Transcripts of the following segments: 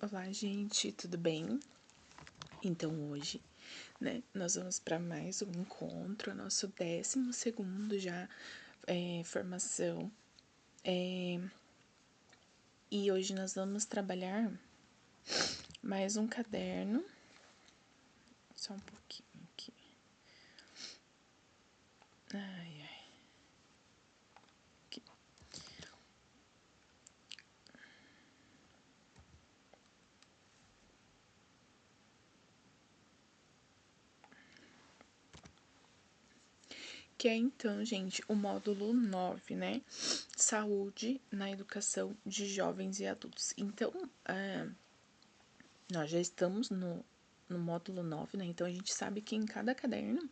Olá, gente, tudo bem? Então, hoje, né, nós vamos para mais um encontro, nosso 12º já formação. E hoje nós vamos trabalhar mais um caderno. Só um pouquinho aqui. Ai, ai. Aqui. Que é então, gente, o módulo 9, né? Saúde na educação de jovens e adultos. Então, nós já estamos no módulo 9, né? Então, a gente sabe que em cada caderno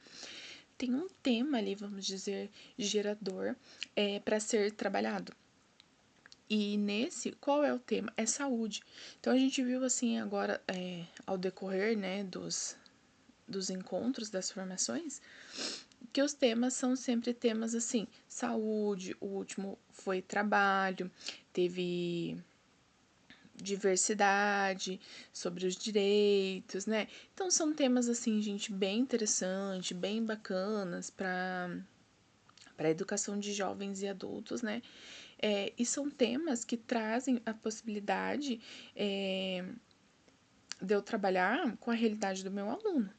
tem um tema ali, vamos dizer, gerador para ser trabalhado. E nesse, qual é o tema? É saúde. Então, a gente viu, assim, agora, ao decorrer, né, dos encontros, das formações, que os temas são sempre temas, assim, saúde, o último foi trabalho, teve diversidade, sobre os direitos, né? Então, são temas, assim, gente, bem interessante, bem bacanas para a educação de jovens e adultos, né? E são temas que trazem a possibilidade de eu trabalhar com a realidade do meu aluno,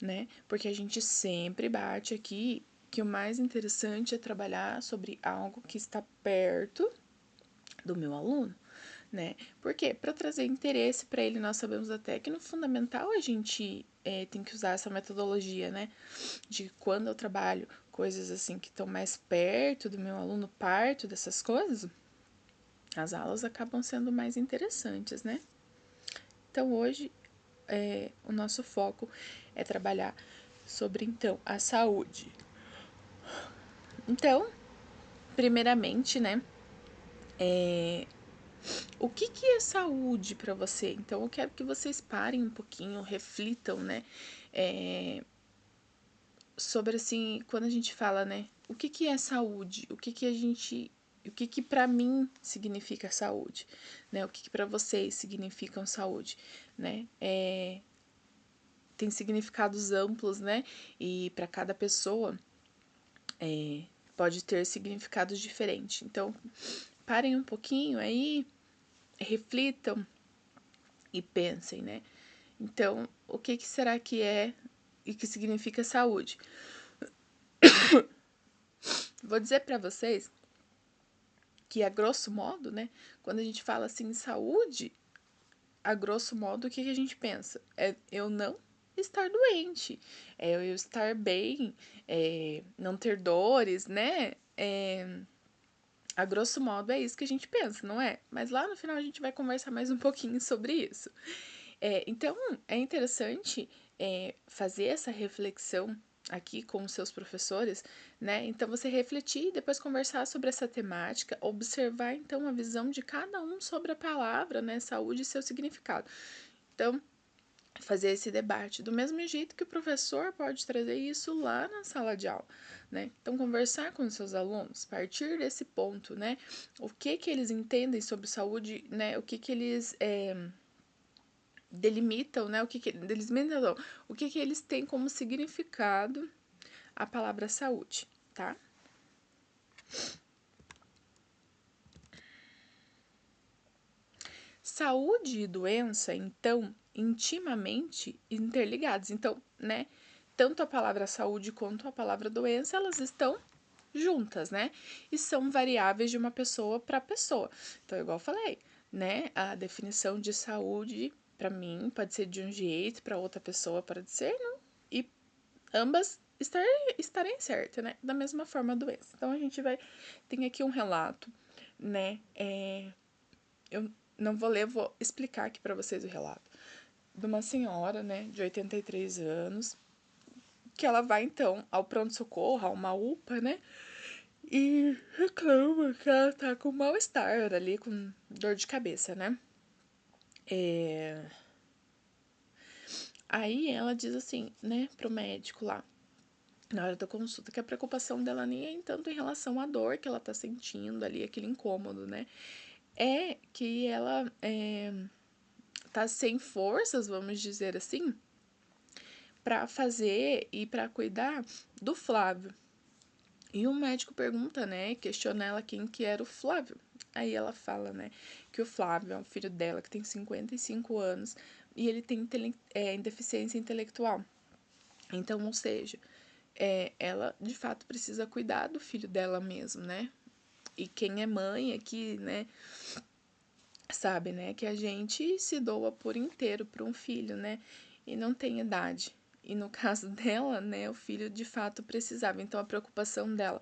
né? Porque a gente sempre bate aqui que o mais interessante é trabalhar sobre algo que está perto do meu aluno, né? Porque para trazer interesse para ele, nós sabemos até que no fundamental a gente tem que usar essa metodologia, né? De quando eu trabalho coisas assim que estão mais perto do meu aluno, perto dessas coisas, as aulas acabam sendo mais interessantes, né? Então hoje o nosso foco é trabalhar sobre então a saúde. Então, primeiramente, né, o que é saúde para você? Então, eu quero que vocês parem um pouquinho, reflitam, né, sobre assim, quando a gente fala, né, o que é saúde? O que para mim significa saúde, né? O que para vocês significam saúde, né? Tem significados amplos, né? E para cada pessoa pode ter significados diferentes. Então, parem um pouquinho aí, reflitam e pensem, né? Então, o que será que é e que significa saúde? Vou dizer para vocês que, a grosso modo, né? Quando a gente fala assim, saúde, a grosso modo, o que a gente pensa? É eu não estar doente, é eu estar bem, não ter dores, né? A grosso modo é isso que a gente pensa, não é? Mas lá no final a gente vai conversar mais um pouquinho sobre isso. Então, é interessante fazer essa reflexão aqui com os seus professores, né? Então, você refletir e depois conversar sobre essa temática, observar então a visão de cada um sobre a palavra, né? Saúde e seu significado. Então, fazer esse debate do mesmo jeito que o professor pode trazer isso lá na sala de aula, né? Então, conversar com os seus alunos, partir desse ponto, né? O que eles entendem sobre saúde, né? O que eles delimitam, né? Delimitam, o que eles têm como significado a palavra saúde, tá? Saúde e doença, então, intimamente interligados. Então, né? Tanto a palavra saúde quanto a palavra doença, elas estão juntas, né? E são variáveis de uma pessoa para pessoa. Então, igual eu falei, né? A definição de saúde, para mim, pode ser de um jeito, para outra pessoa pode ser, não. E ambas estarem certas, né? Da mesma forma a doença. Então, a gente tem aqui um relato, né? Eu não vou ler, vou explicar aqui para vocês o relato. De uma senhora, né, de 83 anos, que ela vai então ao pronto-socorro, a uma UPA, né? E reclama que ela tá com mal-estar ali, com dor de cabeça, né? Aí ela diz assim, né, pro médico lá, na hora da consulta, que a preocupação dela nem é tanto em relação à dor que ela tá sentindo ali, aquele incômodo, né? É que ela tá sem forças, vamos dizer assim, para fazer e para cuidar do Flávio. E o médico pergunta, né, questiona ela quem que era o Flávio. Aí ela fala, né, que o Flávio é um filho dela que tem 55 anos e ele tem deficiência intelectual. Então, ou seja, ela de fato precisa cuidar do filho dela mesmo, né? E quem é mãe aqui, né, sabe, né, que a gente se doa por inteiro para um filho, né, e não tem idade. E no caso dela, né, o filho de fato precisava. Então a preocupação dela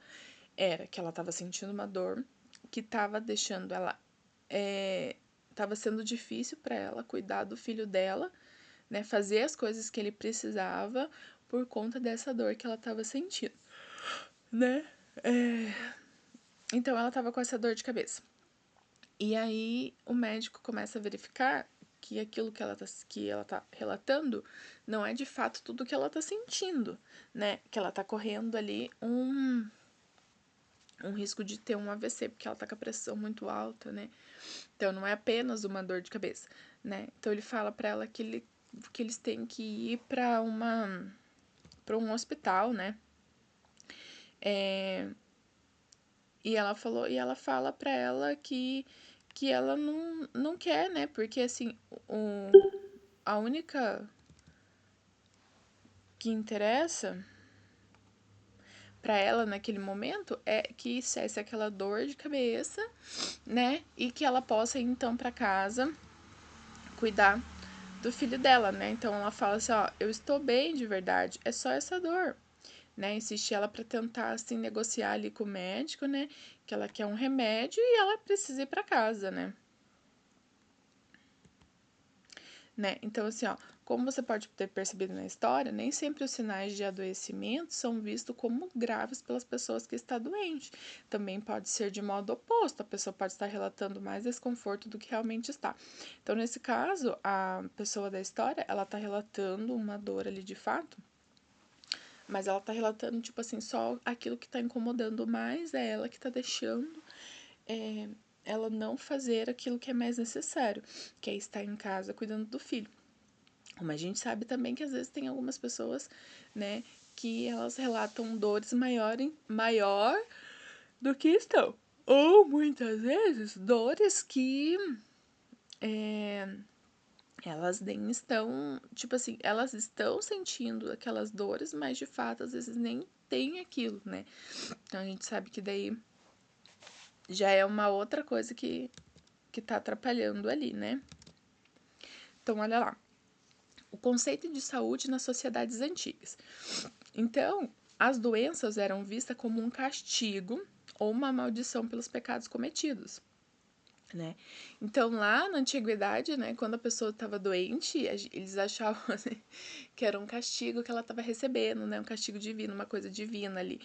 era que ela estava sentindo uma dor que estava deixando ela, estava sendo difícil para ela cuidar do filho dela, né, fazer as coisas que ele precisava por conta dessa dor que ela estava sentindo, né? Então ela estava com essa dor de cabeça. E aí o médico começa a verificar que aquilo que ela tá relatando não é de fato tudo que ela tá sentindo, né? Que ela tá correndo ali um risco de ter um AVC, porque ela tá com a pressão muito alta, né? Então não é apenas uma dor de cabeça, né? Então ele fala para ela que eles têm que ir para um hospital, né? E ela fala para ela que ela não quer, né? Porque assim, a única que interessa para ela naquele momento é que cesse aquela dor de cabeça, né? E que ela possa ir então para casa cuidar do filho dela, né? Então ela fala assim, ó, eu estou bem de verdade, é só essa dor, né? Insiste ela para tentar assim negociar ali com o médico, né? Que ela quer um remédio e ela precisa ir para casa, né? Então, assim, ó, como você pode ter percebido na história, nem sempre os sinais de adoecimento são vistos como graves pelas pessoas que estão doentes. Também pode ser de modo oposto, a pessoa pode estar relatando mais desconforto do que realmente está. Então, nesse caso, a pessoa da história, ela está relatando uma dor ali de fato, mas ela tá relatando, tipo assim, só aquilo que tá incomodando mais é ela que tá deixando é, ela não fazer aquilo que é mais necessário, que é estar em casa cuidando do filho. Mas a gente sabe também que às vezes tem algumas pessoas, né, que elas relatam dores maior do que estão. Ou muitas vezes dores que elas nem estão, tipo assim, elas estão sentindo aquelas dores, mas de fato às vezes nem tem aquilo, né? Então a gente sabe que daí já é uma outra coisa que tá atrapalhando ali, né? Então olha lá. O conceito de saúde nas sociedades antigas. Então, as doenças eram vistas como um castigo ou uma maldição pelos pecados cometidos, né? Então, lá na antiguidade, né, quando a pessoa estava doente, eles achavam assim, que era um castigo que ela estava recebendo, né? Um castigo divino, uma coisa divina ali,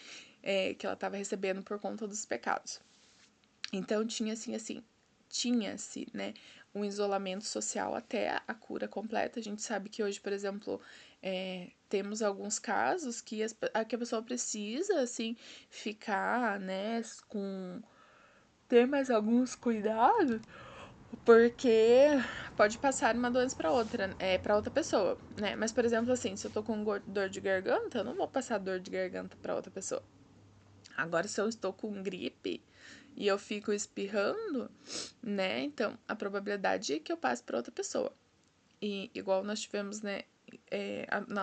que ela estava recebendo por conta dos pecados. Então, tinha-se, né, um isolamento social até a cura completa. A gente sabe que hoje, por exemplo, temos alguns casos que que a pessoa precisa, assim, ficar, né, ter mais alguns cuidados, porque pode passar uma doença para outra pessoa, né? Mas, por exemplo, assim, se eu tô com dor de garganta, eu não vou passar dor de garganta para outra pessoa. Agora, se eu estou com gripe e eu fico espirrando, né? Então, a probabilidade é que eu passe para outra pessoa. E igual nós tivemos, né,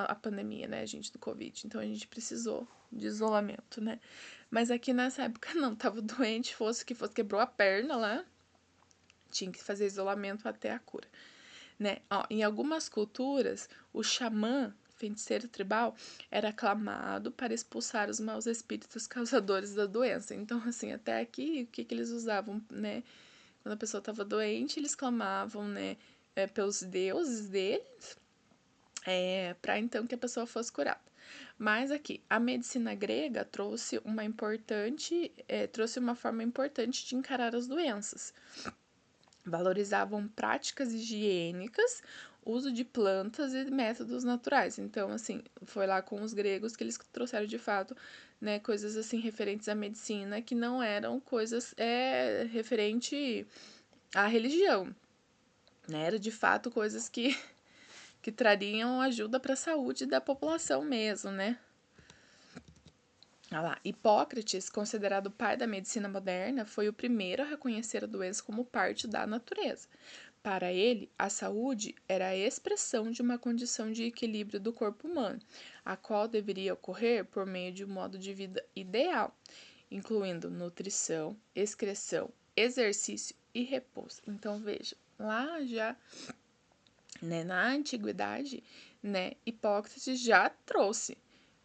a pandemia, né, gente, do Covid. Então, a gente precisou de isolamento, né? Mas aqui nessa época não, tava doente, quebrou a perna lá, tinha que fazer isolamento até a cura, né? Ó, em algumas culturas, o xamã, feiticeiro tribal, era aclamado para expulsar os maus espíritos causadores da doença. Então, assim, até aqui, o que que eles usavam, né? Quando a pessoa estava doente, eles clamavam, né, pelos deuses deles, para então que a pessoa fosse curada. Mas aqui, a medicina grega trouxe uma forma importante de encarar as doenças. Valorizavam práticas higiênicas, uso de plantas e métodos naturais. Então, assim, foi lá com os gregos que eles trouxeram de fato, né, coisas assim referentes à medicina que não eram coisas referente à religião. né? Era de fato coisas que trariam ajuda para a saúde da população mesmo, né? Olha lá. Hipócrates, considerado o pai da medicina moderna, foi o primeiro a reconhecer a doença como parte da natureza. Para ele, a saúde era a expressão de uma condição de equilíbrio do corpo humano, a qual deveria ocorrer por meio de um modo de vida ideal, incluindo nutrição, excreção, exercício e repouso. Então, veja, lá já, né, na antiguidade, né, Hipócrates já trouxe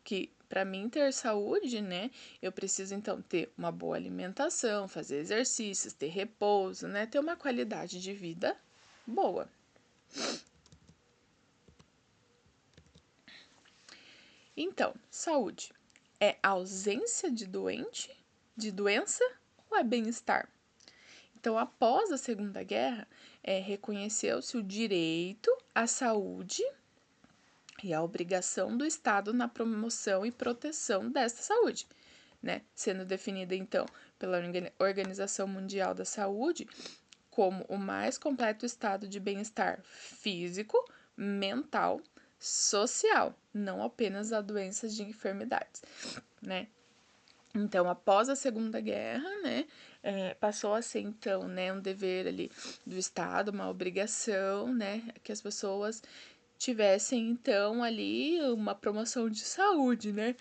que para mim ter saúde, né, eu preciso então ter uma boa alimentação, fazer exercícios, ter repouso, né, ter uma qualidade de vida boa. Então, saúde é ausência de doença ou é bem-estar? Então, após a Segunda Guerra, reconheceu-se o direito à saúde e a obrigação do Estado na promoção e proteção desta saúde, né? Sendo definida, então, pela Organização Mundial da Saúde como o mais completo estado de bem-estar físico, mental, social, não apenas a doenças de enfermidades, né? Então, após a Segunda Guerra, né, passou a ser, então, né, um dever ali do Estado, uma obrigação, né, que as pessoas tivessem, então, ali uma promoção de saúde, né?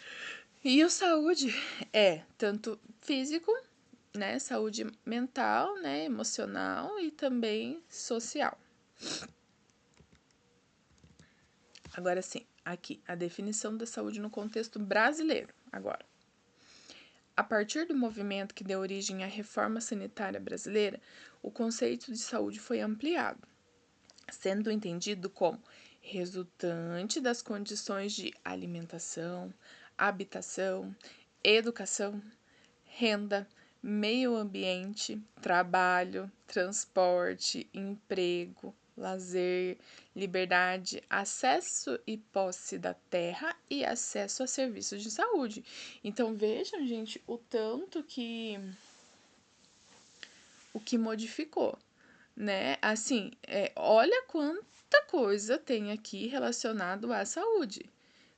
E o saúde é tanto físico, né, saúde mental, né, emocional e também social. Agora sim, aqui, a definição da saúde no contexto brasileiro, agora. A partir do movimento que deu origem à reforma sanitária brasileira, o conceito de saúde foi ampliado, sendo entendido como resultante das condições de alimentação, habitação, educação, renda, meio ambiente, trabalho, transporte, emprego, lazer, liberdade, acesso e posse da terra e acesso a serviços de saúde. Então vejam, gente, o que modificou, né? Assim, olha quanta coisa tem aqui relacionado à saúde,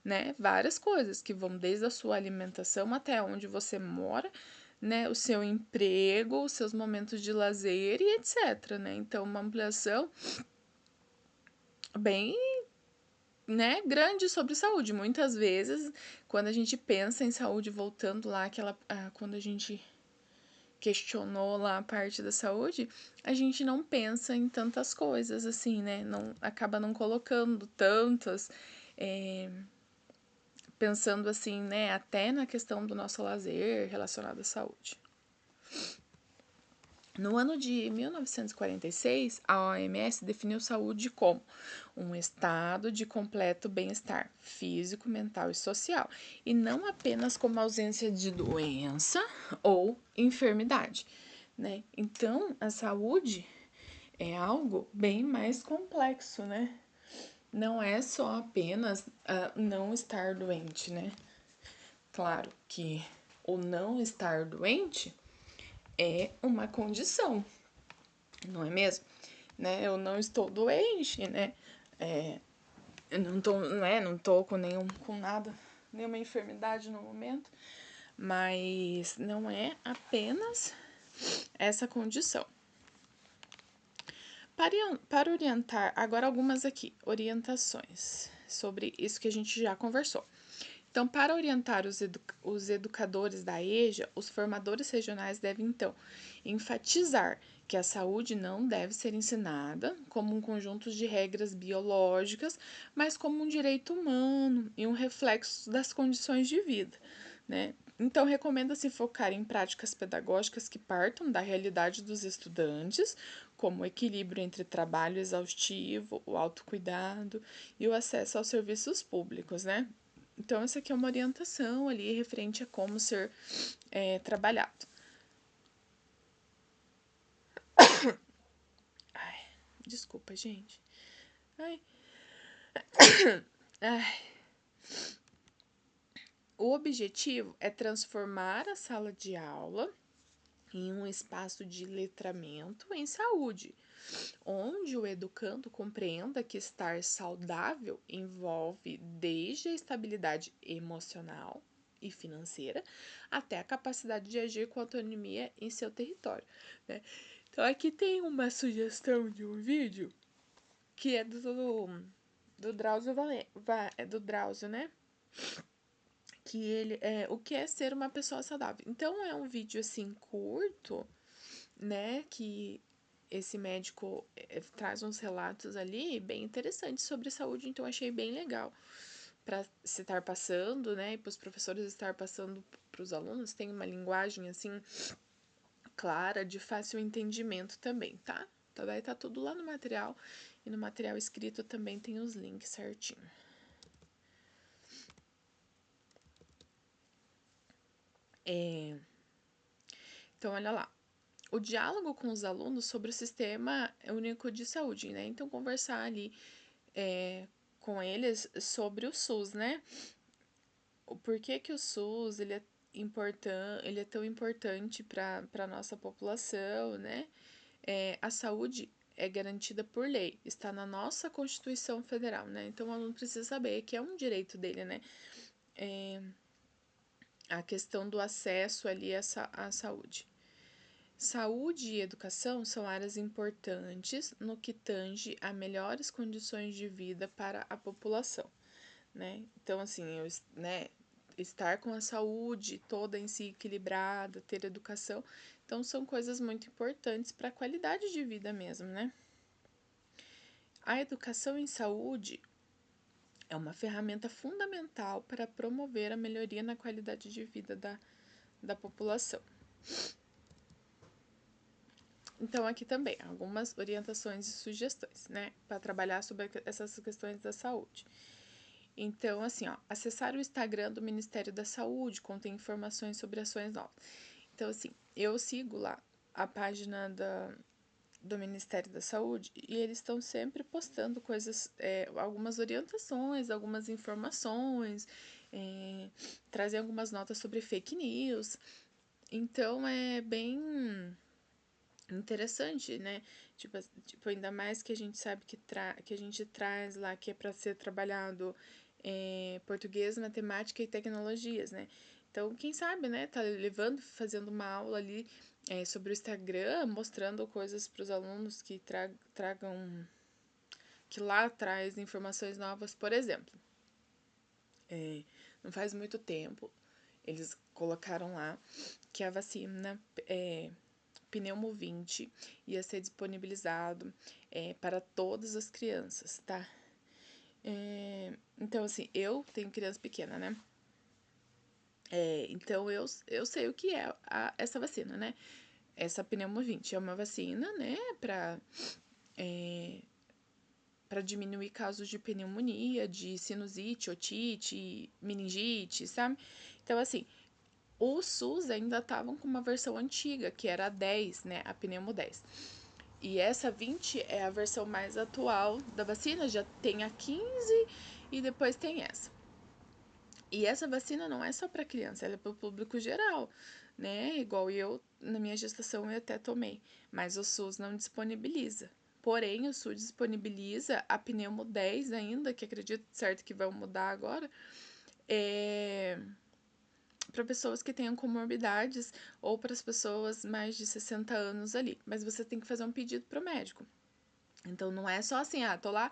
né? Várias coisas que vão desde a sua alimentação até onde você mora, né? O seu emprego, os seus momentos de lazer e etc, né? Então, uma ampliação bem, né, grande sobre saúde. Muitas vezes, quando a gente pensa em saúde, voltando lá quando a gente questionou lá a parte da saúde, a gente não pensa em tantas coisas assim, né? Não acaba não colocando tantas, pensando assim, né? Até na questão do nosso lazer relacionado à saúde. No ano de 1946, a OMS definiu saúde como um estado de completo bem-estar físico, mental e social, e não apenas como ausência de doença ou enfermidade, né? Então, a saúde é algo bem mais complexo, né? Não é só apenas não estar doente, né? Claro que o não estar doente é uma condição, não é mesmo? Né? Eu não estou doente, né? Eu não tô com nada, nenhuma enfermidade no momento, mas não é apenas essa condição. Para orientar, agora algumas aqui, orientações sobre isso que a gente já conversou. Então, para orientar os educadores da EJA, os formadores regionais devem, então, enfatizar que a saúde não deve ser ensinada como um conjunto de regras biológicas, mas como um direito humano e um reflexo das condições de vida, né? Então, recomenda-se focar em práticas pedagógicas que partam da realidade dos estudantes, como o equilíbrio entre trabalho exaustivo, o autocuidado e o acesso aos serviços públicos, né? Então, essa aqui é uma orientação ali referente a como ser trabalhado. Ai, desculpa, gente. Ai. Ai. O objetivo é transformar a sala de aula em um espaço de letramento em saúde, onde o educando compreenda que estar saudável envolve desde a estabilidade emocional e financeira até a capacidade de agir com autonomia em seu território, né? Então aqui tem uma sugestão de um vídeo que é do Drauzio do Drauzio, né? Que ele é o que é ser uma pessoa saudável. Então é um vídeo assim curto, né, que esse médico traz uns relatos ali bem interessantes sobre saúde, então achei bem legal para se estar passando, né, e para os professores estar passando para os alunos, tem uma linguagem assim clara, de fácil entendimento também, tá? Então vai estar tudo lá no material e no material escrito também tem os links certinho. Então olha lá, o diálogo com os alunos sobre o Sistema Único de Saúde, né? Então, conversar ali com eles sobre o SUS, né? O porquê que o SUS ele é tão importante para a nossa população, né? A saúde é garantida por lei, está na nossa Constituição Federal, né? Então, o aluno precisa saber que é um direito dele, né? A questão do acesso ali à saúde. Saúde e educação são áreas importantes no que tange a melhores condições de vida para a população, né? Então, assim, né, estar com a saúde toda em si equilibrada, ter educação, então são coisas muito importantes para a qualidade de vida mesmo, né? A educação em saúde é uma ferramenta fundamental para promover a melhoria na qualidade de vida da população. Então, aqui também, algumas orientações e sugestões, né, para trabalhar sobre essas questões da saúde. Então, assim, ó, acessar o Instagram do Ministério da Saúde, contém informações sobre ações novas. Então, assim, eu sigo lá a página do Ministério da Saúde e eles estão sempre postando coisas, algumas orientações, algumas informações, trazem algumas notas sobre fake news. Então, é bem interessante, né? Tipo, ainda mais que a gente sabe que a gente traz lá que é para ser trabalhado português, matemática e tecnologias, né? Então, quem sabe, né? Tá levando, fazendo uma aula ali sobre o Instagram, mostrando coisas para os alunos que tragam, que lá traz informações novas, por exemplo. Não faz muito tempo, eles colocaram lá que a vacina Pneumo 20 ia ser disponibilizado para todas as crianças, tá? Então, assim, eu tenho criança pequena, né? Então, eu sei o que é essa vacina, né? Essa Pneumo 20 é uma vacina, né? Para diminuir casos de pneumonia, de sinusite, otite, meningite, sabe? Então, assim, o SUS ainda estavam com uma versão antiga, que era a 10, né? A Pneumo 10. E essa 20 é a versão mais atual da vacina, já tem a 15 e depois tem essa. E essa vacina não é só para criança, ela é para o público geral, né? Igual eu, na minha gestação, eu até tomei, mas o SUS não disponibiliza. Porém, o SUS disponibiliza a Pneumo 10 ainda, que acredito certo que vai mudar agora, para pessoas que tenham comorbidades ou para as pessoas mais de 60 anos ali. Mas você tem que fazer um pedido para o médico. Então, não é só assim, tô lá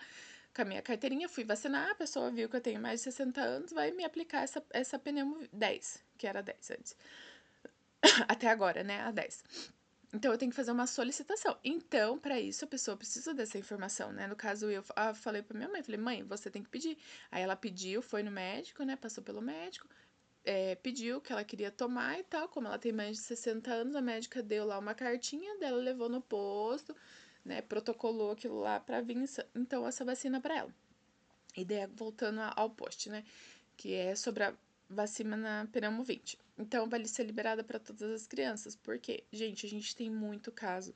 com a minha carteirinha, fui vacinar, a pessoa viu que eu tenho mais de 60 anos, vai me aplicar essa Pneumo 10, que era 10 antes. Até agora, né, a 10. Então, eu tenho que fazer uma solicitação. Então, para isso, a pessoa precisa dessa informação, né? No caso, eu falei para minha mãe, falei, mãe, você tem que pedir. Aí ela pediu, foi no médico, né, passou pelo médico, pediu que ela queria tomar e tal. Como ela tem mais de 60 anos, a médica deu lá uma cartinha dela, levou no posto, né, protocolou aquilo lá para vir, então, essa vacina para ela. E daí, voltando ao post, né, que é sobre a vacina na Pneumo 20. Então, vai ser liberada para todas as crianças, porque, gente, a gente tem muito caso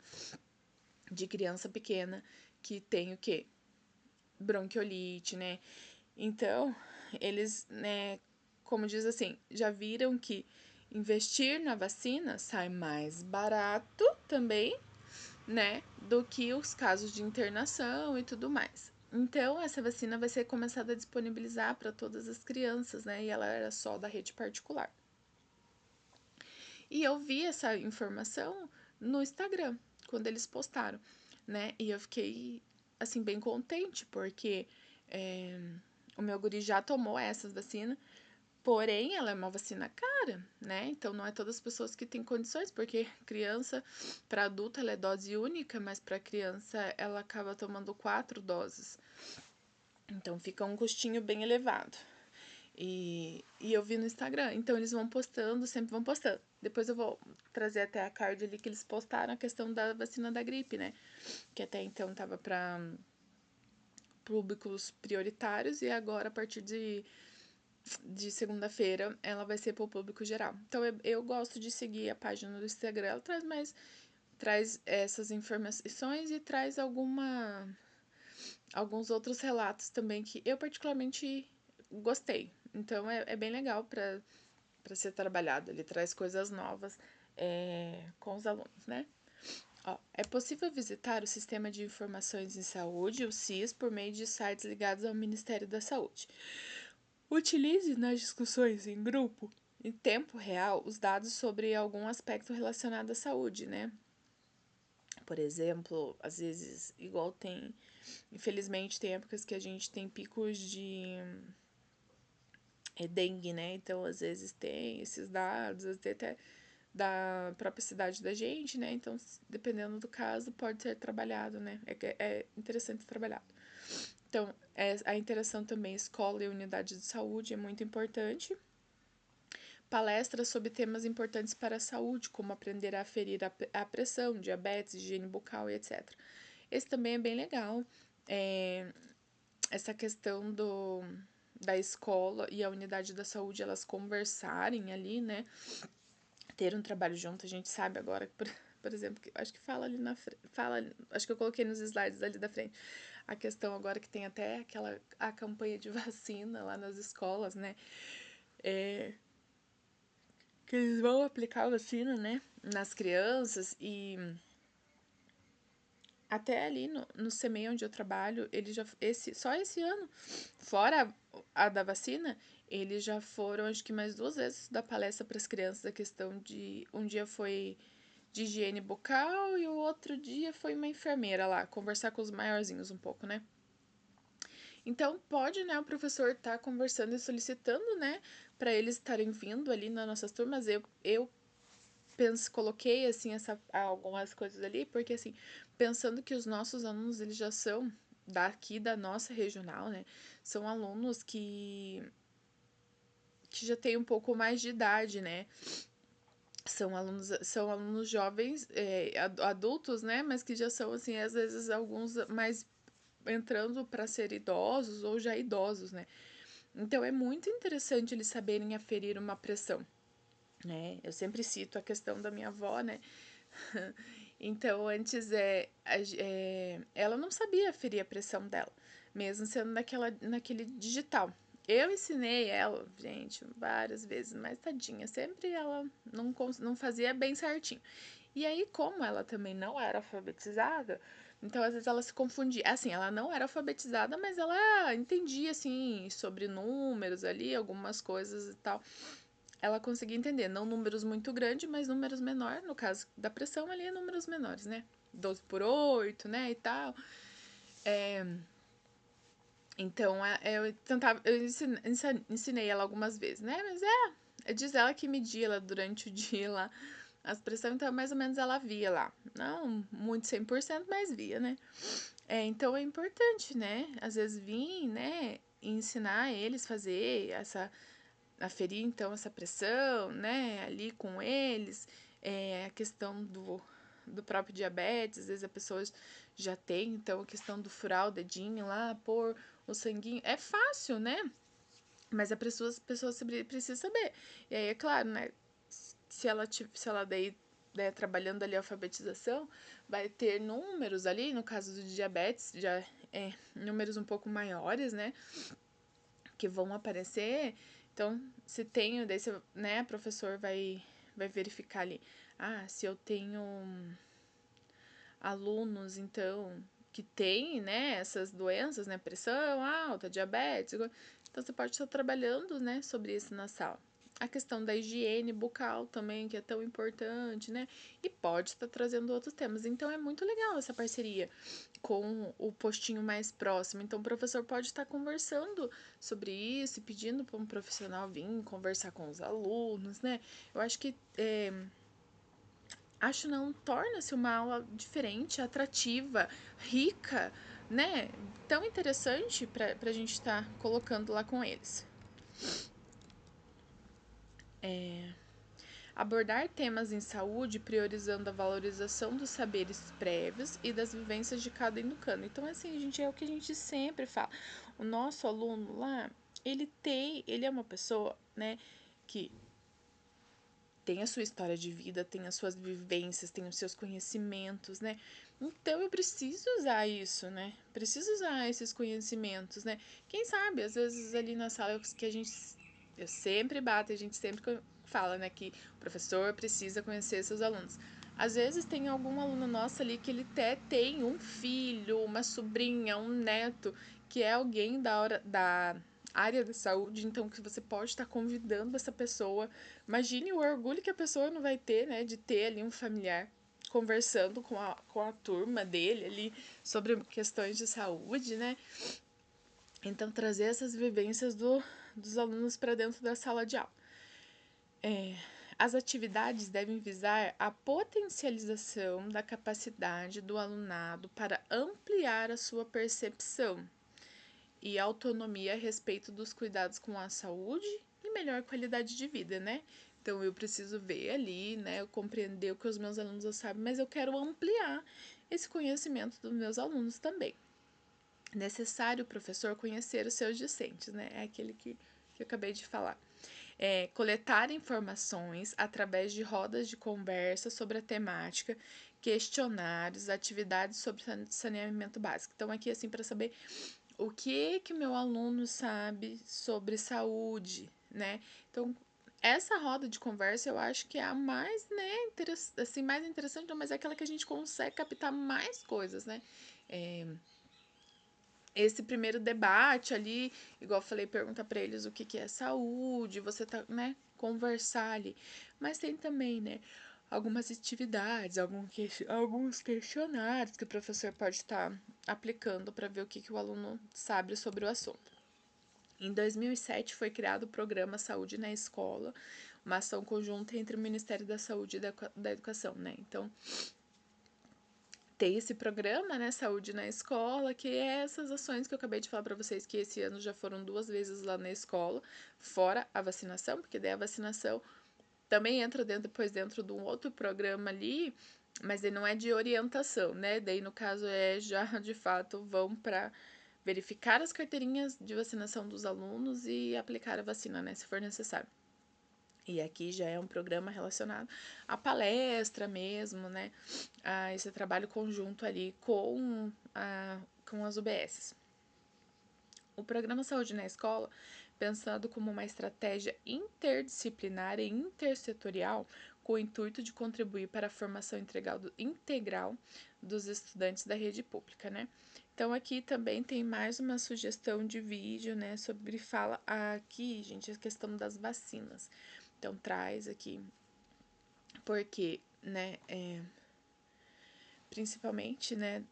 de criança pequena que tem o quê? Bronquiolite, né? Então, eles, né, como diz assim, já viram que investir na vacina sai mais barato também, né, do que os casos de internação e tudo mais. Então, essa vacina vai ser começada a disponibilizar para todas as crianças, né, e ela era só da rede particular. E eu vi essa informação no Instagram, quando eles postaram, né, e eu fiquei, assim, bem contente, porque o meu guri já tomou essa vacina, porém, ela é uma vacina cara, né? Então, não é todas as pessoas que têm condições, porque criança, para adulto, ela é dose única, mas para criança, ela acaba tomando 4 doses. Então, fica um custinho bem elevado. E eu vi no Instagram. Então, eles vão postando, sempre vão postando. Depois eu vou trazer até a card ali que eles postaram a questão da vacina da gripe, né? Que até então tava para públicos prioritários e agora, a partir de segunda-feira, ela vai ser para o público geral. Então, eu gosto de seguir a página do Instagram, ela traz essas informações e traz alguns outros relatos também que eu particularmente gostei. Então, é bem legal para ser trabalhado. Ele traz coisas novas com os alunos, né? Ó, é possível visitar o Sistema de Informações em Saúde, o SIS, por meio de sites ligados ao Ministério da Saúde. Utilize nas discussões em grupo, em tempo real, os dados sobre algum aspecto relacionado à saúde, né? Por exemplo, às vezes, igual tem, infelizmente, tem épocas que a gente tem picos de dengue, né? Então, às vezes tem esses dados, às vezes até da própria cidade da gente, né? Então, dependendo do caso, pode ser trabalhado, né? É interessante ser trabalhado. Então, a interação também escola e unidade de saúde é muito importante. Palestras sobre temas importantes para a saúde, como aprender a aferir a pressão, diabetes, higiene bucal e etc. Esse também é bem legal. Essa questão da escola e a unidade da saúde, elas conversarem ali, né? Ter um trabalho junto, a gente sabe agora, por exemplo, acho que fala ali na frente, acho que eu coloquei nos slides ali da frente, a questão agora que tem até a campanha de vacina lá nas escolas, né? Que eles vão aplicar a vacina, né, nas crianças e até ali no CMEI onde eu trabalho, ele já só esse ano, fora a da vacina, eles já foram acho que mais 2 vezes dar palestra para as crianças a questão de um dia foi de higiene bucal e o outro dia foi uma enfermeira lá conversar com os maiorzinhos um pouco, né? Então pode, né, o professor tá conversando e solicitando, né, para eles estarem vindo ali nas nossas turmas. Eu coloquei assim algumas coisas ali, porque assim, pensando que os nossos alunos eles já são daqui da nossa regional, né? São alunos que já têm um pouco mais de idade, né? São alunos jovens, adultos, né? Mas que já são assim, às vezes alguns mais entrando para ser idosos ou já idosos, né? Então é muito interessante eles saberem aferir uma pressão, né? Eu sempre cito a questão da minha avó, né? Então, antes ela não sabia aferir a pressão dela, mesmo sendo naquele digital. Eu ensinei ela, gente, várias vezes, mas tadinha, sempre ela não fazia bem certinho. E aí, como ela também não era alfabetizada, então às vezes ela se confundia. Assim, ela não era alfabetizada, mas ela entendia, assim, sobre números ali, algumas coisas e tal, ela conseguia entender, não números muito grandes, mas números menores, no caso da pressão ali é números menores, né? 12 por 8, né, e tal. Então, ensinei ela algumas vezes, né? Mas diz ela que media ela durante o dia lá as pressões, então mais ou menos ela via lá. Não muito 100%, mas via, né? Então é importante, né? Às vezes vir, né? E ensinar eles a fazer aferir então essa pressão, né, ali com eles, a questão do próprio diabetes, às vezes a pessoa já tem, então a questão do furar o dedinho lá, pôr o sanguinho, é fácil, né, mas a pessoa precisa saber, e aí é claro, né, se ela daí trabalhando ali a alfabetização, vai ter números ali, no caso do diabetes, números um pouco maiores, né, que vão aparecer. Então, se tenho, daí você, né, professor vai verificar ali. Se eu tenho alunos, então, que têm, né, essas doenças, né, pressão alta, diabetes, então você pode estar trabalhando, né, sobre isso na sala. A questão da higiene bucal também, que é tão importante, né, e pode estar trazendo outros temas. Então, é muito legal essa parceria com o postinho mais próximo. Então, o professor pode estar conversando sobre isso e pedindo para um profissional vir conversar com os alunos, né? Eu acho que acho não, torna-se uma aula diferente, atrativa, rica, né? Tão interessante para a gente estar colocando lá com eles. Abordar temas em saúde priorizando a valorização dos saberes prévios e das vivências de cada educando. Então, assim, gente, é o que a gente sempre fala. O nosso aluno lá, ele é uma pessoa, né, que tem a sua história de vida, tem as suas vivências, tem os seus conhecimentos, né? Então eu preciso usar isso, né? Preciso usar esses conhecimentos, né? Quem sabe, às vezes ali na sala que eu sempre bato, a gente sempre fala, né, que o professor precisa conhecer seus alunos. Às vezes tem algum aluno nosso ali que ele até tem um filho, uma sobrinha, um neto, que é alguém da área da saúde, então que você pode estar convidando essa pessoa. Imagine o orgulho que a pessoa não vai ter, né, de ter ali um familiar conversando com a turma dele ali sobre questões de saúde, né? Então, trazer essas vivências dos alunos para dentro da sala de aula. As atividades devem visar a potencialização da capacidade do alunado para ampliar a sua percepção e autonomia a respeito dos cuidados com a saúde e melhor qualidade de vida, né? Então eu preciso ver ali, né? Eu compreender o que os meus alunos já sabem, mas eu quero ampliar esse conhecimento dos meus alunos também. É necessário o professor conhecer os seus discentes, né? É aquele que eu acabei de falar. Coletar informações através de rodas de conversa sobre a temática, questionários, atividades sobre saneamento básico. Então, aqui, assim, para saber o que o meu aluno sabe sobre saúde, né? Então, essa roda de conversa eu acho que é a mais, né, assim, mais interessante, não, mas é aquela que a gente consegue captar mais coisas, né? Esse primeiro debate ali, igual eu falei, pergunta para eles o que é saúde, você tá, né, conversar ali. Mas tem também, né, algumas atividades, alguns questionários que o professor pode estar aplicando para ver o que o aluno sabe sobre o assunto. Em 2007 foi criado o programa Saúde na Escola, uma ação conjunta entre o Ministério da Saúde e da Educação, né? Então, tem esse programa, né, Saúde na Escola, que é essas ações que eu acabei de falar para vocês, que esse ano já foram 2 vezes lá na escola, fora a vacinação, porque daí a vacinação também entra depois dentro de um outro programa ali, mas ele não é de orientação, né? Daí, no caso, já de fato vão para verificar as carteirinhas de vacinação dos alunos e aplicar a vacina, né, se for necessário. E aqui já é um programa relacionado à palestra mesmo, né? A esse trabalho conjunto ali com as UBSs. O programa Saúde na Escola, pensado como uma estratégia interdisciplinar e intersetorial, com o intuito de contribuir para a formação integral dos estudantes da rede pública, né? Então, aqui também tem mais uma sugestão de vídeo, né, sobre fala aqui, gente, a questão das vacinas. Então, traz aqui, porque, né, principalmente, né,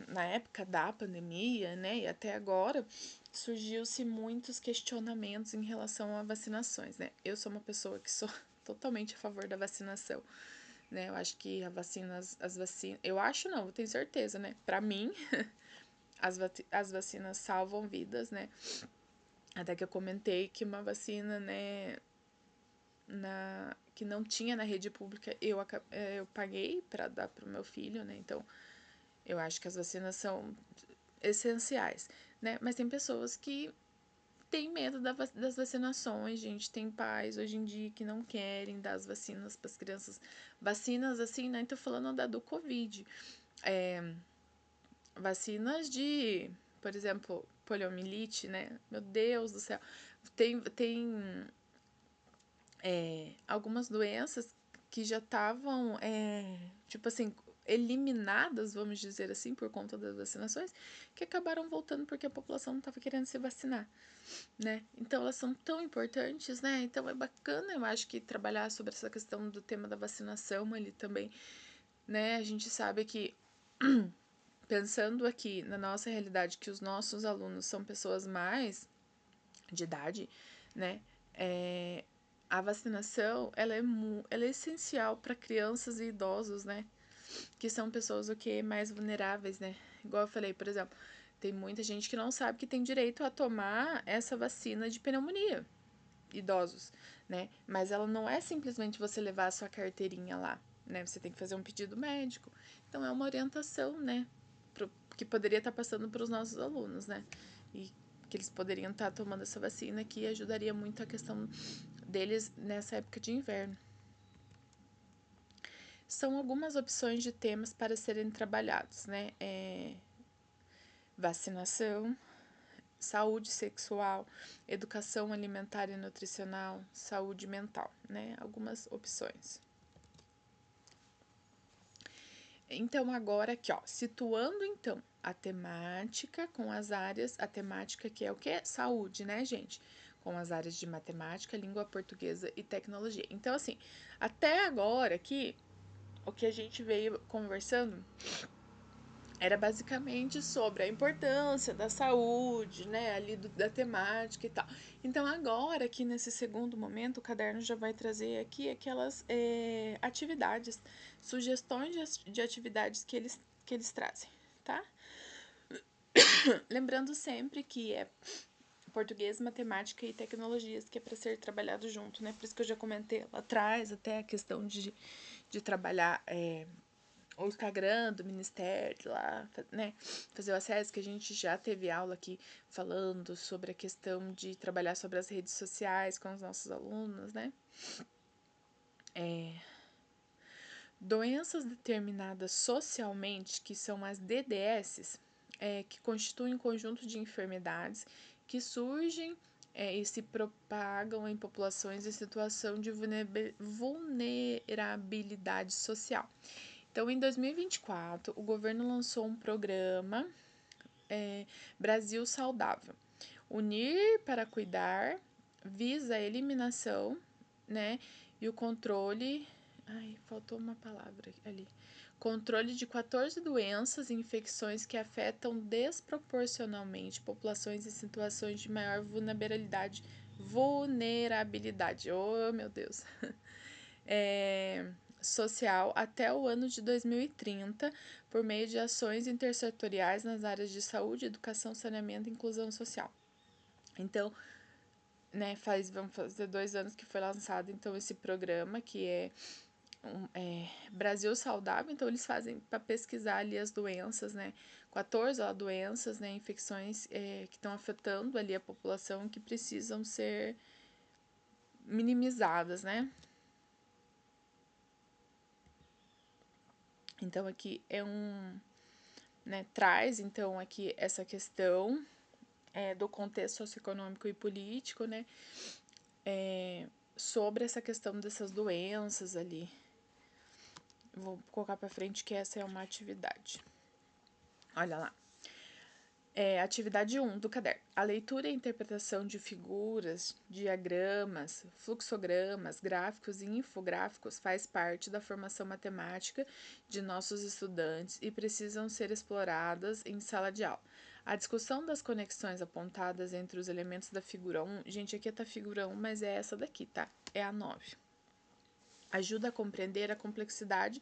na época da pandemia, né, e até agora, surgiu-se muitos questionamentos em relação a vacinações, né? Eu sou uma pessoa que sou totalmente a favor da vacinação, né? Eu acho que as vacinas, eu acho não, eu tenho certeza, né? Para mim, as vacinas salvam vidas, né? Até que eu comentei que uma vacina, né, que não tinha na rede pública, eu paguei para dar para o meu filho, né? Então, eu acho que as vacinas são essenciais, né? Mas tem pessoas que têm medo das vacinações, gente. Tem pais hoje em dia que não querem dar as vacinas para as crianças. Vacinas, assim, né? Tô falando do Covid. Vacinas de, por exemplo, poliomielite, né? Meu Deus do céu. tem algumas doenças que já estavam, tipo assim, eliminadas, vamos dizer assim, por conta das vacinações, que acabaram voltando porque a população não estava querendo se vacinar, né? Então elas são tão importantes, né? Então é bacana, eu acho, que trabalhar sobre essa questão do tema da vacinação ali também, né? A gente sabe que, pensando aqui na nossa realidade, que os nossos alunos são pessoas mais de idade, né? A vacinação, ela é essencial para crianças e idosos, né? Que são pessoas o que mais vulneráveis, né? Igual eu falei, por exemplo, tem muita gente que não sabe que tem direito a tomar essa vacina de pneumonia, idosos, né? Mas ela não é simplesmente você levar a sua carteirinha lá, né? Você tem que fazer um pedido médico. Então é uma orientação, né? Que poderia estar passando para os nossos alunos, né? E que eles poderiam estar tomando essa vacina, que ajudaria muito a questão deles nessa época de inverno. São algumas opções de temas para serem trabalhados, né? Vacinação, saúde sexual, educação alimentar e nutricional, saúde mental, né? Algumas opções. Então, agora aqui, ó, situando então a temática com as áreas, a temática que é o que? Saúde, né, gente? Com as áreas de matemática, língua portuguesa e tecnologia. Então, assim, até agora aqui, o que a gente veio conversando era basicamente sobre a importância da saúde, né, ali da temática e tal. Então, agora, aqui nesse segundo momento, o caderno já vai trazer aqui aquelas atividades, sugestões de atividades que eles trazem, tá? Lembrando sempre que é português, matemática e tecnologias, que é para ser trabalhado junto, né? Por isso que eu já comentei lá atrás, até a questão de trabalhar o Instagram do Ministério lá, né? Fazer o acesso, que a gente já teve aula aqui falando sobre a questão de trabalhar sobre as redes sociais com os nossos alunos, né? Doenças determinadas socialmente, que são as DDS, que constituem um conjunto de enfermidades que surgem e se propagam em populações em situação de vulnerabilidade social. Então, em 2024, o governo lançou um programa Brasil Saudável. Unir para cuidar visa a eliminação, né, e o controle. Ai, faltou uma palavra ali. Controle de 14 doenças e infecções que afetam desproporcionalmente populações em situações de maior vulnerabilidade. Vulnerabilidade. Oh, meu Deus. Social até o ano de 2030, por meio de ações intersetoriais nas áreas de saúde, educação, saneamento e inclusão social. Então, né, vamos fazer 2 anos que foi lançado então esse programa, que é Brasil Saudável. Então eles fazem para pesquisar ali as doenças, né, 14 doenças, né, infecções que estão afetando ali a população, que precisam ser minimizadas, né. Então aqui né, traz então aqui essa questão do contexto socioeconômico e político, né, sobre essa questão dessas doenças ali. Vou colocar para frente que essa é uma atividade. Olha lá. Atividade 1 do caderno. A leitura e interpretação de figuras, diagramas, fluxogramas, gráficos e infográficos faz parte da formação matemática de nossos estudantes e precisam ser exploradas em sala de aula. A discussão das conexões apontadas entre os elementos da figura 1, gente, aqui tá a figura 1, mas é essa daqui, tá? É a 9. Ajuda a compreender a complexidade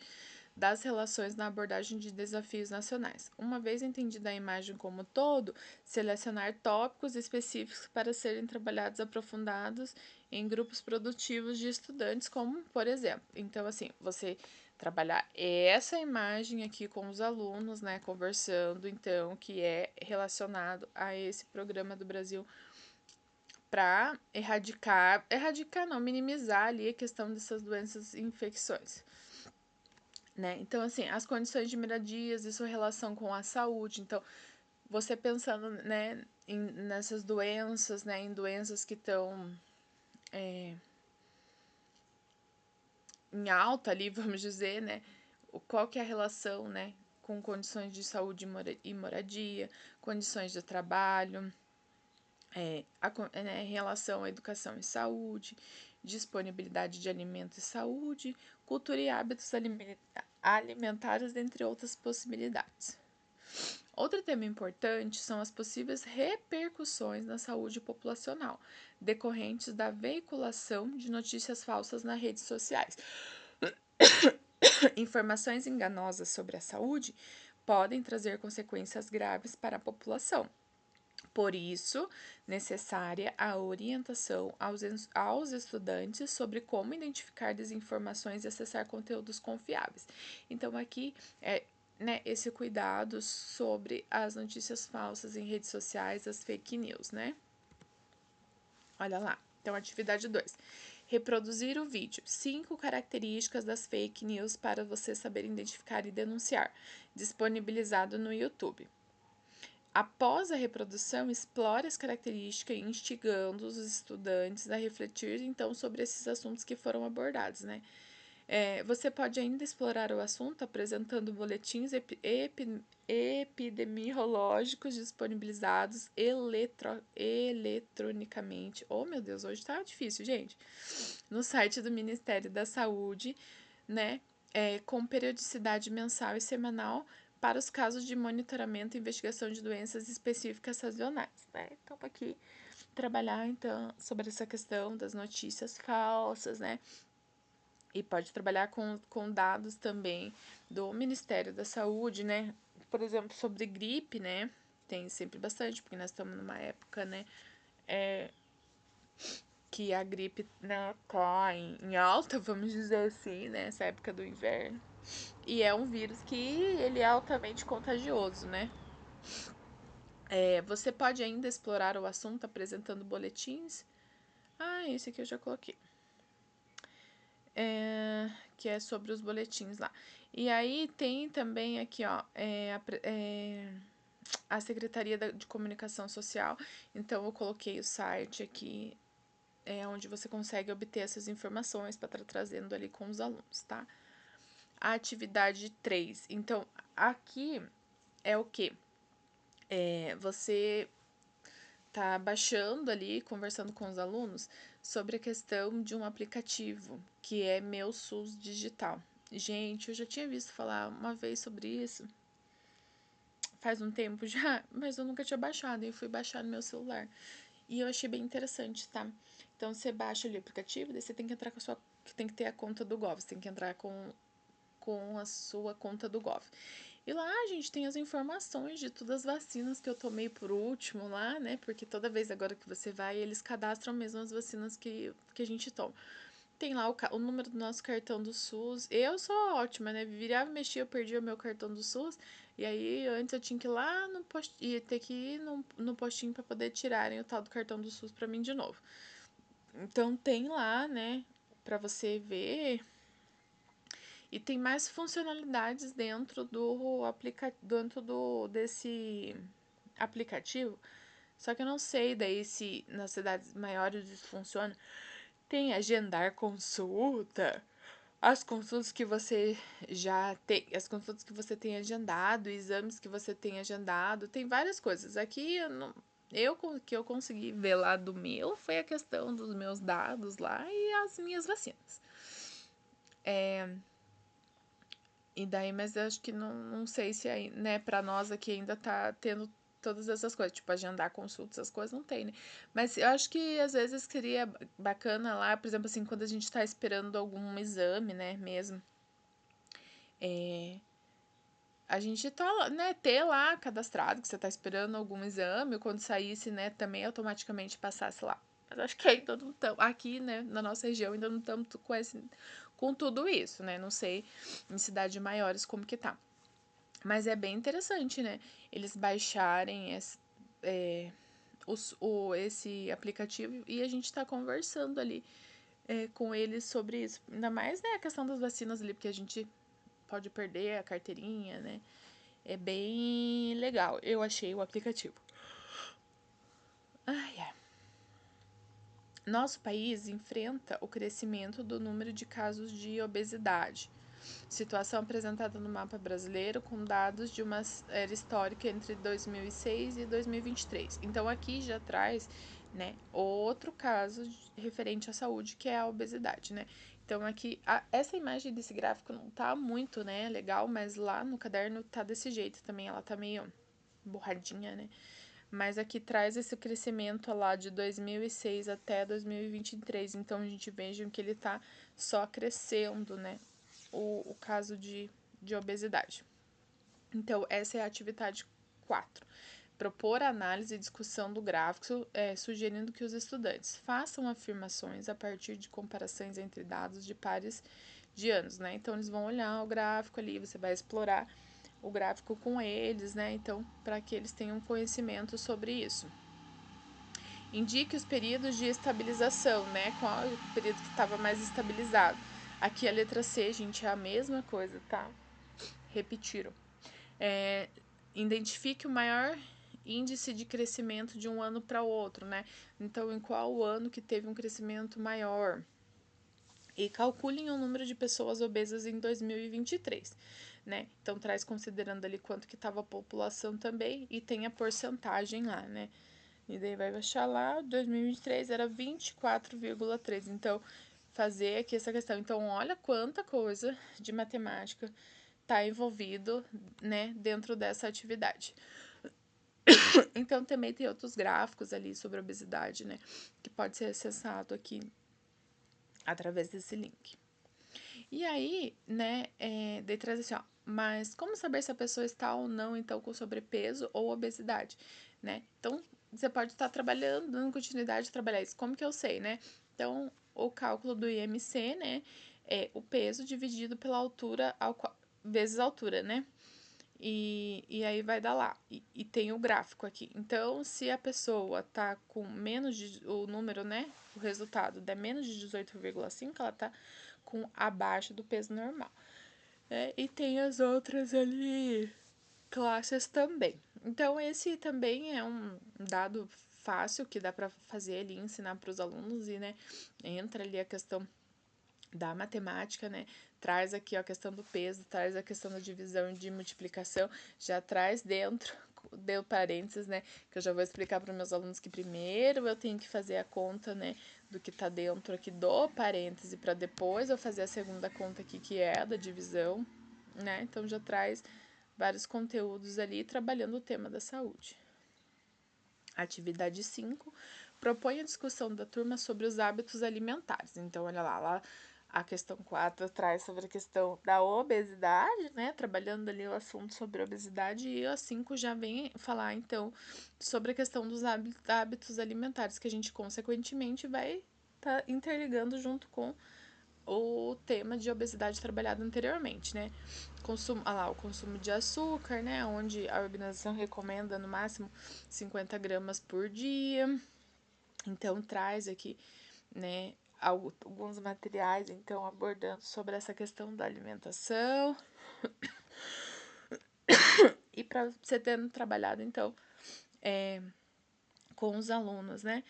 das relações na abordagem de desafios nacionais. Uma vez entendida a imagem como todo, selecionar tópicos específicos para serem trabalhados aprofundados em grupos produtivos de estudantes, como, por exemplo, então, assim, você trabalhar essa imagem aqui com os alunos, né, conversando, então, que é relacionado a esse programa do Brasil, para não, minimizar ali a questão dessas doenças e infecções, né? Então, assim, as condições de melhorias e sua relação com a saúde. Então, você pensando, né, nessas doenças, né, em doenças que estão em alta ali, vamos dizer, né, qual que é a relação, né, com condições de saúde e moradia, condições de trabalho, em relação à educação e saúde, disponibilidade de alimento e saúde, cultura e hábitos alimentares, entre outras possibilidades. Outro tema importante são as possíveis repercussões na saúde populacional, decorrentes da veiculação de notícias falsas nas redes sociais. Informações enganosas sobre a saúde podem trazer consequências graves para a população. Por isso, necessária a orientação aos estudantes sobre como identificar desinformações e acessar conteúdos confiáveis. Então, aqui é, né, esse cuidado sobre as notícias falsas em redes sociais, as fake news, né? Olha lá. Então, atividade 2. Reproduzir o vídeo. 5 características das fake news para você saber identificar e denunciar. Disponibilizado no YouTube. Após a reprodução, explore as características, instigando os estudantes a refletir, então, sobre esses assuntos que foram abordados, né? Você pode ainda explorar o assunto apresentando boletins epidemiológicos disponibilizados eletronicamente. Oh, meu Deus, hoje tá difícil, gente. No site do Ministério da Saúde, né? Com periodicidade mensal e semanal para os casos de monitoramento e investigação de doenças específicas sazonais, né? Então, aqui trabalhar então sobre essa questão das notícias falsas, né? E pode trabalhar com dados também do Ministério da Saúde, né? Por exemplo, sobre gripe, né? Tem sempre bastante, porque nós estamos numa época, né? Que a gripe, né, tá em alta, vamos dizer assim, né? Essa época do inverno. E é um vírus que ele é altamente contagioso, né? Você pode ainda explorar o assunto apresentando boletins. Ah, esse aqui eu já coloquei. Que é sobre os boletins lá. E aí tem também aqui, ó, a Secretaria de Comunicação Social. Então, eu coloquei o site aqui, onde você consegue obter essas informações para estar trazendo ali com os alunos, tá? A atividade 3. Então, aqui é o que? Você tá baixando ali, conversando com os alunos sobre a questão de um aplicativo que é Meu SUS Digital. Gente, eu já tinha visto falar uma vez sobre isso, faz um tempo já, mas eu nunca tinha baixado, e eu fui baixar no meu celular. E eu achei bem interessante, tá? Então você baixa ali o aplicativo, daí você tem que entrar com a sua. Tem que ter a conta do Gov, você tem que entrar com a sua conta do Gov. E lá a gente tem as informações de todas as vacinas que eu tomei por último lá, né? Porque toda vez agora que você vai, eles cadastram mesmo as vacinas que a gente toma. Tem lá o número do nosso cartão do SUS. Eu sou ótima, né? Virava, mexia, eu perdia o meu cartão do SUS. E aí, antes eu tinha que ir lá no postinho, ia ter que ir no postinho para poder tirarem o tal do cartão do SUS para mim de novo. Então, tem lá, né? Para você ver. E tem mais funcionalidades desse aplicativo. Só que eu não sei daí se nas cidades maiores isso funciona. Tem agendar consulta, as consultas que você já tem, as consultas que você tem agendado, exames que você tem agendado, tem várias coisas. Aqui eu não, que eu consegui ver lá do meu foi a questão dos meus dados lá e as minhas vacinas. E daí, mas eu acho que não sei se aí, né, pra nós aqui ainda tá tendo todas essas coisas, tipo, agendar consultas, essas coisas não tem, né? Mas eu acho que às vezes seria bacana lá, por exemplo, assim, quando a gente tá esperando algum exame, né, mesmo, a gente tá, né, ter lá cadastrado que você tá esperando algum exame, quando saísse, né, também automaticamente passasse lá. Mas acho que ainda não estamos, aqui, né, na nossa região, ainda não estamos com tudo isso, né? Não sei em cidades maiores como que tá. Mas é bem interessante, né? Eles baixarem esse aplicativo e a gente tá conversando ali com eles sobre isso. Ainda mais, né, a questão das vacinas ali, porque a gente pode perder a carteirinha, né? É bem legal. Eu achei o aplicativo. Ai, ai. Nosso país enfrenta o crescimento do número de casos de obesidade. Situação apresentada no mapa brasileiro com dados de uma era histórica entre 2006 e 2023. Então aqui já traz, né, outro caso referente à saúde, que é a obesidade, né? Então aqui essa imagem desse gráfico não tá muito, né, legal, mas lá no caderno tá desse jeito também, ela tá meio borradinha, né? Mas aqui traz esse crescimento lá de 2006 até 2023. Então, a gente veja que ele tá só crescendo, né? O caso de obesidade. Então, essa é a atividade 4. Propor análise e discussão do gráfico, sugerindo que os estudantes façam afirmações a partir de comparações entre dados de pares de anos, né? Então, eles vão olhar o gráfico ali, você vai explorar o gráfico com eles, né? Então, para que eles tenham conhecimento sobre isso. Indique os períodos de estabilização, né? Qual é o período que estava mais estabilizado. Aqui a letra C, gente, é a mesma coisa, tá? Repetiram. Identifique o maior índice de crescimento de um ano para o outro, né? Então, em qual ano que teve um crescimento maior? E calculem o número de pessoas obesas em 2023, né? Então, traz considerando ali quanto que estava a população também e tem a porcentagem lá, né? E daí vai baixar lá, 2023 era 24,3. Então, fazer aqui essa questão. Então, olha quanta coisa de matemática está envolvido, né, dentro dessa atividade. Então, também tem outros gráficos ali sobre obesidade, né, que pode ser acessado aqui através desse link. E aí, né, daí traz assim, ó, mas como saber se a pessoa está ou não, então, com sobrepeso ou obesidade, né? Então, você pode estar trabalhando, dando continuidade de trabalhar isso. Como que eu sei, né? Então, o cálculo do IMC, né, é o peso dividido pela altura vezes a altura, né? E aí vai dar lá. E tem o gráfico aqui. Então, se a pessoa tá com menos de. O número, né? O resultado der menos de 18,5, ela tá com abaixo do peso normal. E tem as outras ali classes também. Então, esse também é um dado fácil que dá para fazer ali, ensinar para os alunos e, né, entra ali a questão da matemática, né? Traz aqui ó, a questão do peso, traz a questão da divisão e de multiplicação, já traz dentro, deu parênteses, né? Que eu já vou explicar para meus alunos que primeiro eu tenho que fazer a conta, né? Do que tá dentro aqui do parêntese, para depois eu fazer a segunda conta aqui, que é a da divisão, né? Então já traz vários conteúdos ali trabalhando o tema da saúde. Atividade 5. Propõe a discussão da turma sobre os hábitos alimentares. Então, olha lá a questão 4 traz sobre a questão da obesidade, né? Trabalhando ali o assunto sobre obesidade. E a 5 já vem falar, então, sobre a questão dos hábitos alimentares, que a gente, consequentemente, vai estar interligando junto com o tema de obesidade trabalhado anteriormente, né? O consumo de açúcar, né? Onde a organização recomenda no máximo 50 gramas por dia. Então, traz aqui, né, alguns materiais, então, abordando sobre essa questão da alimentação. E para você tendo trabalhado, então, com os alunos, né?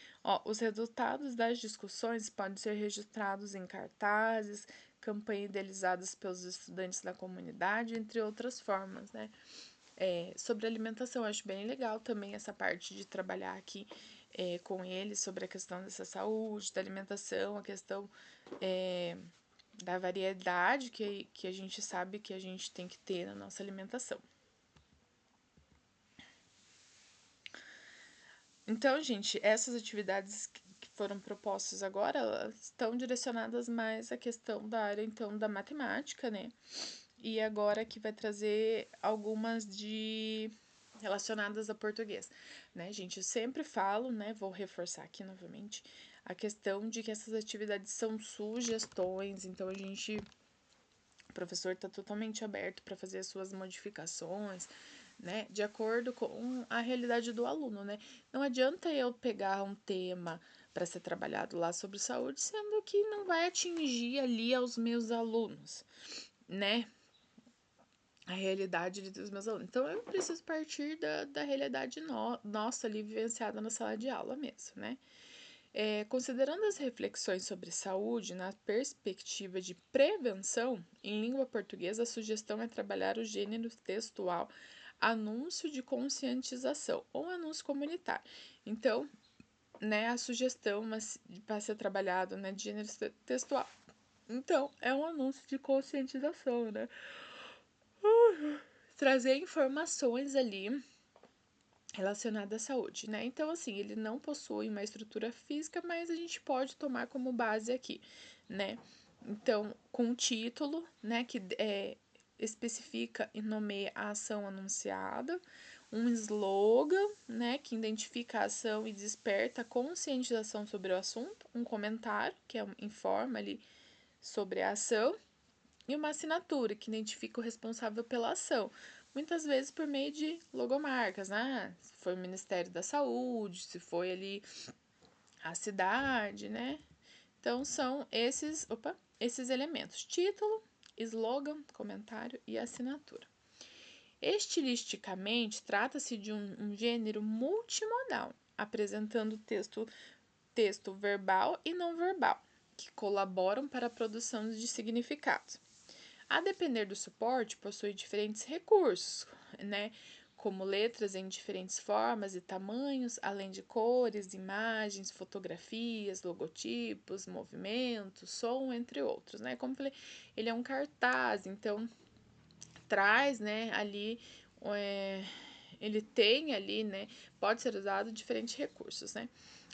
Os resultados das discussões podem ser registrados em cartazes, campanhas idealizadas pelos estudantes da comunidade, entre outras formas, né? Sobre alimentação, eu acho bem legal também essa parte de trabalhar aqui com eles sobre a questão dessa saúde, da alimentação, a questão da variedade que a gente sabe que a gente tem que ter na nossa alimentação. Então, gente, essas atividades que foram propostas agora, elas estão direcionadas mais à questão da área, então, da matemática, né? E agora que vai trazer algumas de relacionadas a português, né, gente? Eu sempre falo, né, vou reforçar aqui novamente, a questão de que essas atividades são sugestões, então o professor está totalmente aberto para fazer as suas modificações, né, de acordo com a realidade do aluno, né? Não adianta eu pegar um tema para ser trabalhado lá sobre saúde, sendo que não vai atingir ali aos meus alunos, né? a realidade dos meus alunos. Então, eu preciso partir da realidade nossa ali, vivenciada na sala de aula mesmo, né? Considerando as reflexões sobre saúde na perspectiva de prevenção, em língua portuguesa, a sugestão é trabalhar o gênero textual anúncio de conscientização ou anúncio comunitário. Então, né, a sugestão para ser trabalhado, né, de gênero textual. Então, é um anúncio de conscientização, né? Trazer informações ali relacionadas à saúde, né? Então, assim, ele não possui uma estrutura física, mas a gente pode tomar como base aqui, né? Então, com o título, né, que especifica e nomeia a ação anunciada, um slogan, né, que identifica a ação e desperta a conscientização sobre o assunto, um comentário, que informa ali sobre a ação, e uma assinatura, que identifica o responsável pela ação, muitas vezes por meio de logomarcas, né? Se foi o Ministério da Saúde, se foi ali a cidade, né? Então são esses elementos: título, slogan, comentário e assinatura. Estilisticamente, trata-se de um gênero multimodal, apresentando texto verbal e não verbal, que colaboram para a produção de significados. A depender do suporte, possui diferentes recursos, né? Como letras em diferentes formas e tamanhos, além de cores, imagens, fotografias, logotipos, movimentos, som, entre outros, né? Como eu falei, ele é um cartaz, então traz, né, ali, ele tem ali, né, pode ser usado diferentes recursos, né?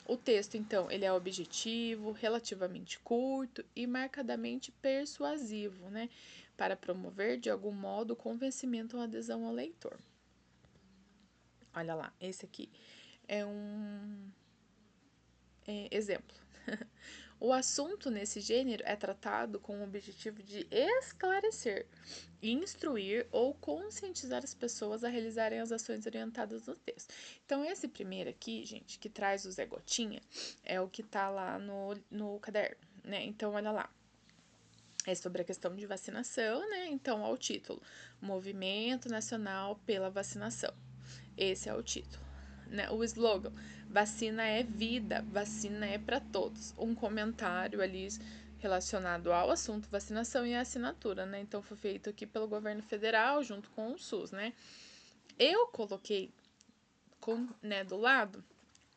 O texto, então, ele é objetivo, relativamente curto e marcadamente persuasivo, né? Para promover, de algum modo, o convencimento ou adesão ao leitor. Olha lá, esse aqui é um exemplo. O assunto nesse gênero é tratado com o objetivo de esclarecer, instruir ou conscientizar as pessoas a realizarem as ações orientadas no texto. Então, esse primeiro aqui, gente, que traz o Zé Gotinha, é o que tá lá no caderno, né? Então, olha lá. É sobre a questão de vacinação, né? Então, ao título: Movimento Nacional pela Vacinação. Esse é o título. Né? O slogan: vacina é vida, vacina é para todos. Um comentário ali relacionado ao assunto vacinação e a assinatura, né? Então foi feito aqui pelo governo federal junto com o SUS, né? Eu coloquei do lado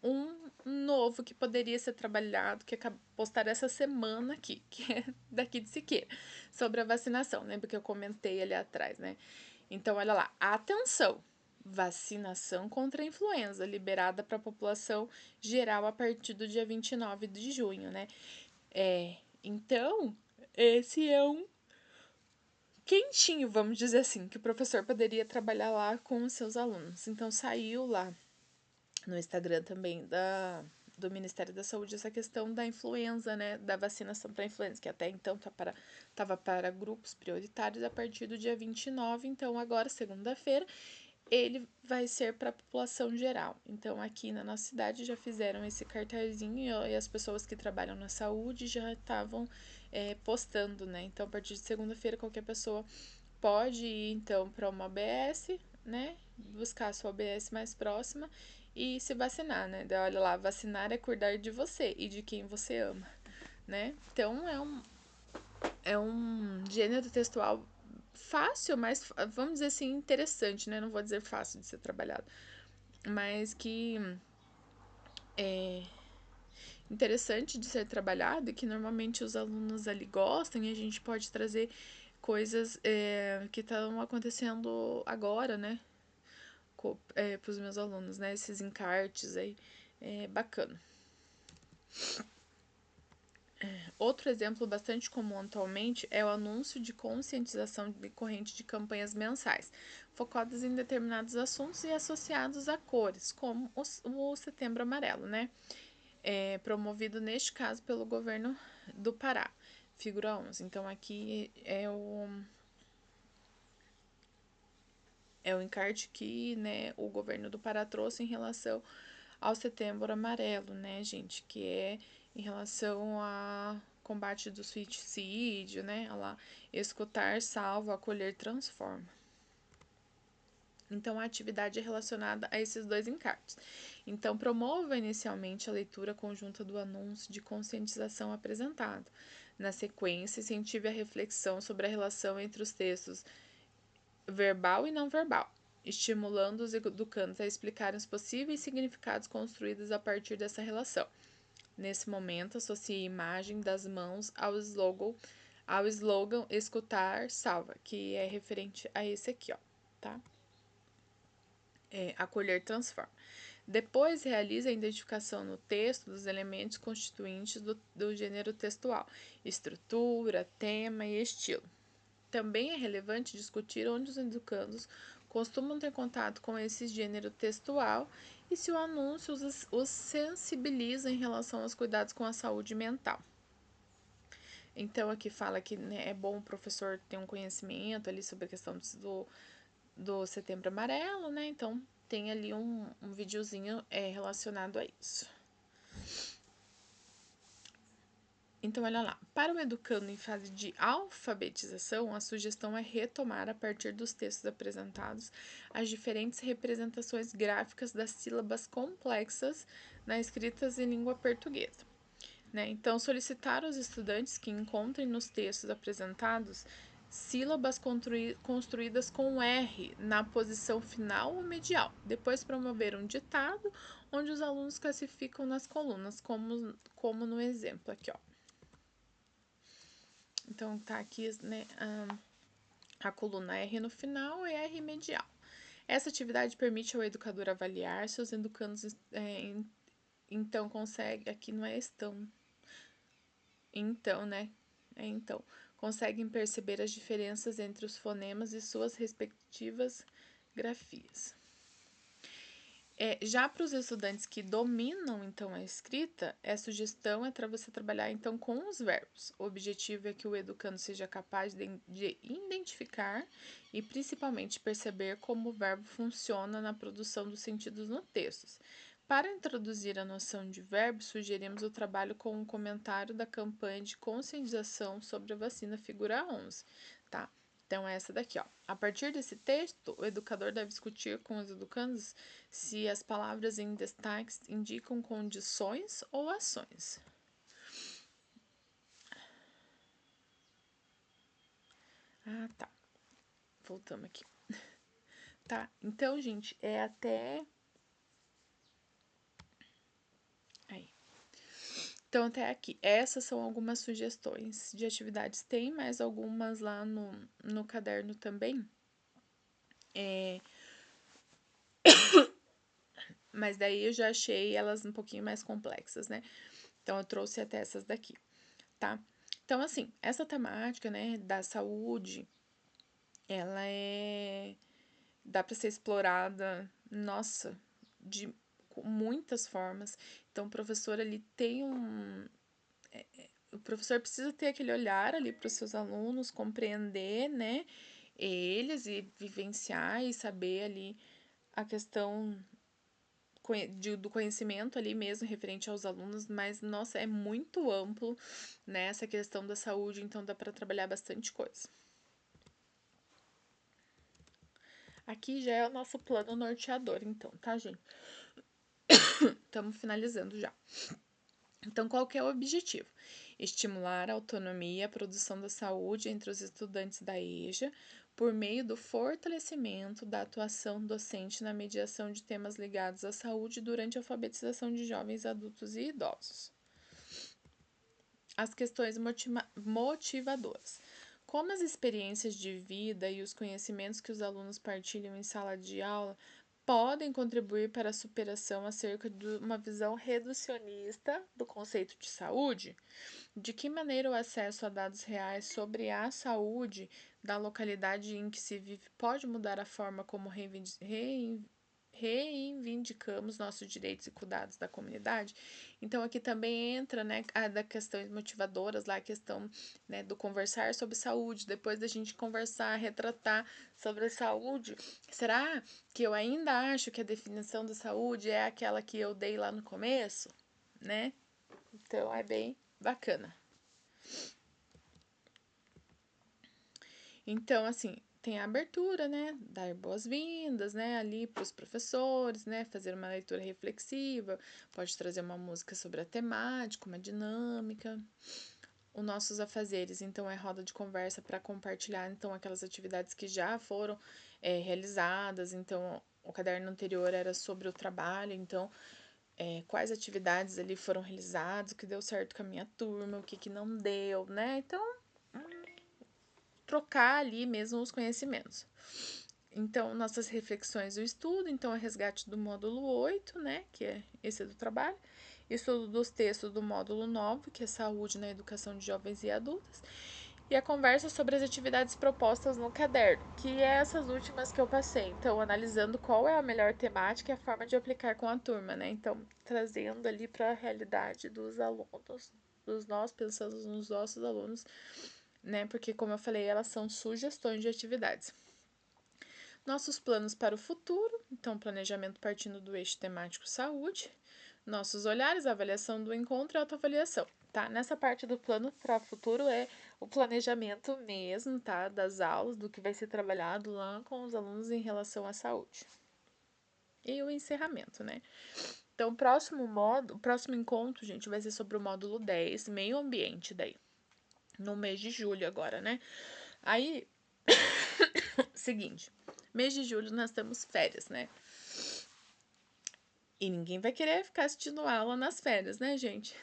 um novo que poderia ser trabalhado, que postaram essa semana aqui, que é daqui de Siqueira, sobre a vacinação, né? Porque eu comentei ali atrás, né? Então, olha lá, atenção! Vacinação contra a influenza, liberada para a população geral a partir do dia 29 de junho, né? Então, esse é um quentinho, vamos dizer assim, que o professor poderia trabalhar lá com os seus alunos. Então, saiu lá no Instagram também do Ministério da Saúde essa questão da influenza, né, da vacinação para influenza, que até então estava para grupos prioritários a partir do dia 29, então agora, segunda-feira, ele vai ser para a população geral. Então, aqui na nossa cidade já fizeram esse cartazinho e as pessoas que trabalham na saúde já estavam postando, né? Então, a partir de segunda-feira, qualquer pessoa pode ir, então, para uma OBS, né? Buscar a sua OBS mais próxima e se vacinar, né? Daí, olha lá, vacinar é cuidar de você e de quem você ama, né? Então, é um gênero textual fácil, mas vamos dizer assim, interessante, né? Não vou dizer fácil de ser trabalhado, mas que é interessante de ser trabalhado e que normalmente os alunos ali gostam e a gente pode trazer coisas que estão acontecendo agora, né? Para os meus alunos, né? Esses encartes aí, bacana. Outro exemplo bastante comum atualmente é o anúncio de conscientização decorrente de campanhas mensais, focadas em determinados assuntos e associados a cores, como o Setembro Amarelo, né? Promovido neste caso pelo governo do Pará, figura 11. Então aqui é o encarte que, né, o governo do Pará trouxe em relação ao Setembro Amarelo, né, gente, que é em relação a combate do suicídio, né, a lá, escutar, salva, acolher, transforma. Então, a atividade é relacionada a esses dois encartes. Então, promova inicialmente a leitura conjunta do anúncio de conscientização apresentado. Na sequência, incentive a reflexão sobre a relação entre os textos verbal e não verbal, estimulando os educandos a explicarem os possíveis significados construídos a partir dessa relação. Nesse momento, associe a imagem das mãos ao slogan escutar salva, que é referente a esse aqui, ó, tá? Acolher transforma. Depois, realize a identificação no texto dos elementos constituintes do gênero textual, estrutura, tema e estilo. Também é relevante discutir onde os educandos costumam ter contato com esse gênero textual e se o anúncio os sensibiliza em relação aos cuidados com a saúde mental. Então, aqui fala que, né, é bom o professor ter um conhecimento ali sobre a questão do Setembro Amarelo, né? Então, tem ali um videozinho relacionado a isso. Então, olha lá. Para o educando em fase de alfabetização, a sugestão é retomar, a partir dos textos apresentados, as diferentes representações gráficas das sílabas complexas escritas em língua portuguesa. Né? Então, solicitar aos estudantes que encontrem nos textos apresentados sílabas construídas com R na posição final ou medial. Depois, promover um ditado, onde os alunos classificam nas colunas, como no exemplo aqui, ó. Então, tá aqui, né, a coluna R no final e R medial. Essa atividade permite ao educador avaliar se os educandos então conseguem, aqui não é estão, então, né, então, conseguem perceber as diferenças entre os fonemas e suas respectivas grafias. Já para os estudantes que dominam, então, a escrita, a sugestão é para você trabalhar, então, com os verbos. O objetivo é que o educando seja capaz de identificar e, principalmente, perceber como o verbo funciona na produção dos sentidos no texto. Para introduzir a noção de verbo, sugerimos o trabalho com um comentário da campanha de conscientização sobre a vacina figura 11, tá? Então, é essa daqui, ó. A partir desse texto, o educador deve discutir com os educandos se as palavras em destaques indicam condições ou ações. Ah, tá. Voltamos aqui. Tá, então, gente, até... Aí. Então, até aqui. Essas são algumas sugestões de atividades. Tem mais algumas lá no caderno também. Mas daí eu já achei elas um pouquinho mais complexas, né? Então, eu trouxe até essas daqui, tá? Então, assim, essa temática, né, da saúde, ela dá para ser explorada, nossa, de muitas formas. Então, o professor ali tem o professor precisa ter aquele olhar ali para os seus alunos, compreender, né, eles e vivenciar e saber ali a questão do conhecimento ali mesmo referente aos alunos, mas nossa, é muito amplo, né, essa questão da saúde, então dá para trabalhar bastante coisa. Aqui já é o nosso plano norteador, então, tá, gente? Estamos finalizando já. Então, qual que é o objetivo? Estimular a autonomia e a produção da saúde entre os estudantes da EJA por meio do fortalecimento da atuação docente na mediação de temas ligados à saúde durante a alfabetização de jovens, adultos e idosos. As questões motivadoras. Como as experiências de vida e os conhecimentos que os alunos partilham em sala de aula podem contribuir para a superação acerca de uma visão reducionista do conceito de saúde? De que maneira o acesso a dados reais sobre a saúde da localidade em que se vive pode mudar a forma como reivindicamos nossos direitos e cuidados da comunidade? Então, aqui também entra, né, a da questões motivadoras, lá a questão, né, do conversar sobre saúde, depois da gente conversar, retratar sobre a saúde. Será que eu ainda acho que a definição da saúde é aquela que eu dei lá no começo, né? Então, é bem bacana. Então, assim, tem a abertura, né? Dar boas-vindas, né? Ali para os professores, né? Fazer uma leitura reflexiva, pode trazer uma música sobre a temática, uma dinâmica. Os nossos afazeres, então, é roda de conversa para compartilhar, então, aquelas atividades que já foram realizadas. Então, o caderno anterior era sobre o trabalho, então, quais atividades ali foram realizadas, o que deu certo com a minha turma, o que não deu, né? Então, trocar ali mesmo os conhecimentos. Então, nossas reflexões do estudo, então, é resgate do módulo 8, né, que é esse do trabalho, estudo dos textos do módulo 9, que é saúde na educação de jovens e adultos, e a conversa sobre as atividades propostas no caderno, que é essas últimas que eu passei. Então, analisando qual é a melhor temática e a forma de aplicar com a turma, né? Então, trazendo ali para a realidade dos alunos, dos nós, pensando nos nossos alunos, né? Porque, como eu falei, elas são sugestões de atividades. Nossos planos para o futuro, então, planejamento partindo do eixo temático saúde. Nossos olhares, avaliação do encontro e autoavaliação, tá? Nessa parte do plano para o futuro é o planejamento mesmo, tá? Das aulas, do que vai ser trabalhado lá com os alunos em relação à saúde. E o encerramento, né? Então, o próximo encontro, gente, vai ser sobre o módulo 10, meio ambiente daí. No mês de julho agora, né? Aí, seguinte, mês de julho nós temos férias, né? E ninguém vai querer ficar assistindo aula nas férias, né, gente?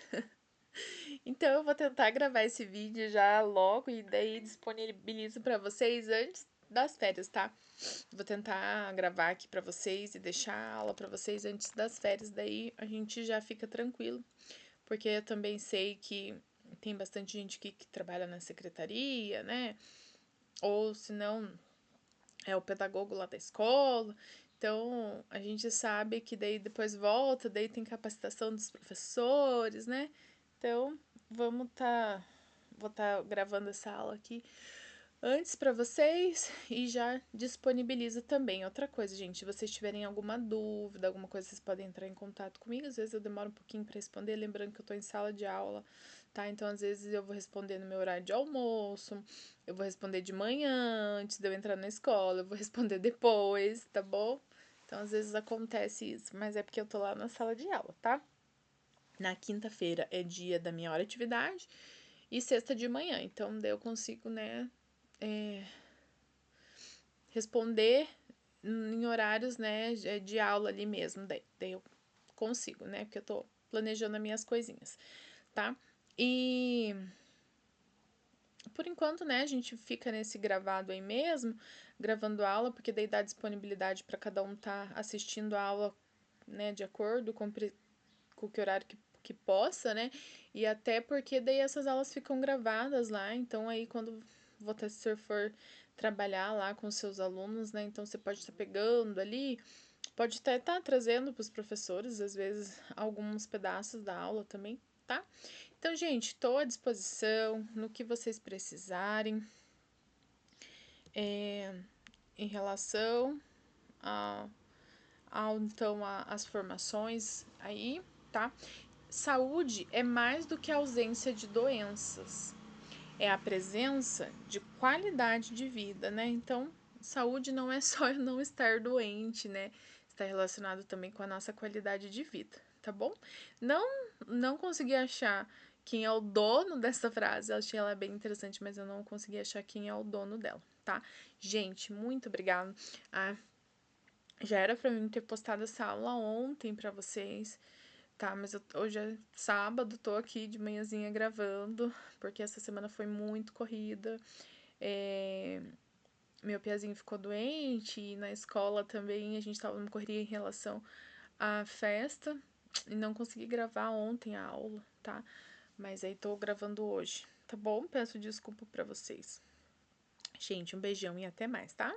Então eu vou tentar gravar esse vídeo já logo e daí disponibilizo para vocês antes das férias, tá? Vou tentar gravar aqui para vocês e deixar a aula para vocês antes das férias, daí a gente já fica tranquilo, porque eu também sei que tem bastante gente que trabalha na secretaria, né? Ou se não, é o pedagogo lá da escola. Então, a gente sabe que daí depois volta, daí tem capacitação dos professores, né? Então, vou gravando essa aula aqui antes para vocês e já disponibilizo também. Outra coisa, gente, se vocês tiverem alguma dúvida, alguma coisa, vocês podem entrar em contato comigo. Às vezes eu demoro um pouquinho para responder, lembrando que eu tô em sala de aula, tá? Então, às vezes eu vou responder no meu horário de almoço, eu vou responder de manhã, antes de eu entrar na escola, eu vou responder depois, tá bom? Então, às vezes acontece isso, mas é porque eu tô lá na sala de aula, tá? Na quinta-feira é dia da minha hora de atividade e sexta de manhã. Então, daí eu consigo, né, responder em horários, né, de aula ali mesmo. Daí eu consigo, né, porque eu tô planejando as minhas coisinhas, tá? E por enquanto, né, a gente fica nesse gravado aí mesmo, gravando aula, porque daí dá disponibilidade para cada um tá assistindo a aula, né, de acordo com que horário que possa, né? E até porque daí essas aulas ficam gravadas lá, então aí quando você for trabalhar lá com seus alunos, né? Então você pode estar pegando ali, pode até estar trazendo para os professores, às vezes, alguns pedaços da aula também, tá? Então, gente, estou à disposição no que vocês precisarem em relação a, então, as formações aí, tá? Saúde é mais do que a ausência de doenças, é a presença de qualidade de vida, né? Então, saúde não é só eu não estar doente, né? Está relacionado também com a nossa qualidade de vida, tá bom? Não, não consegui achar quem é o dono dessa frase, eu achei ela bem interessante, mas eu não consegui achar quem é o dono dela, tá? Gente, muito obrigada. Já era pra mim ter postado essa aula ontem pra vocês, tá? Mas hoje é sábado, tô aqui de manhãzinha gravando, porque essa semana foi muito corrida. Meu piazinho ficou doente e na escola também a gente tava numa correria em relação à festa e não consegui gravar ontem a aula, tá? Mas aí tô gravando hoje, tá bom? Peço desculpa pra vocês. Gente, um beijão e até mais, tá?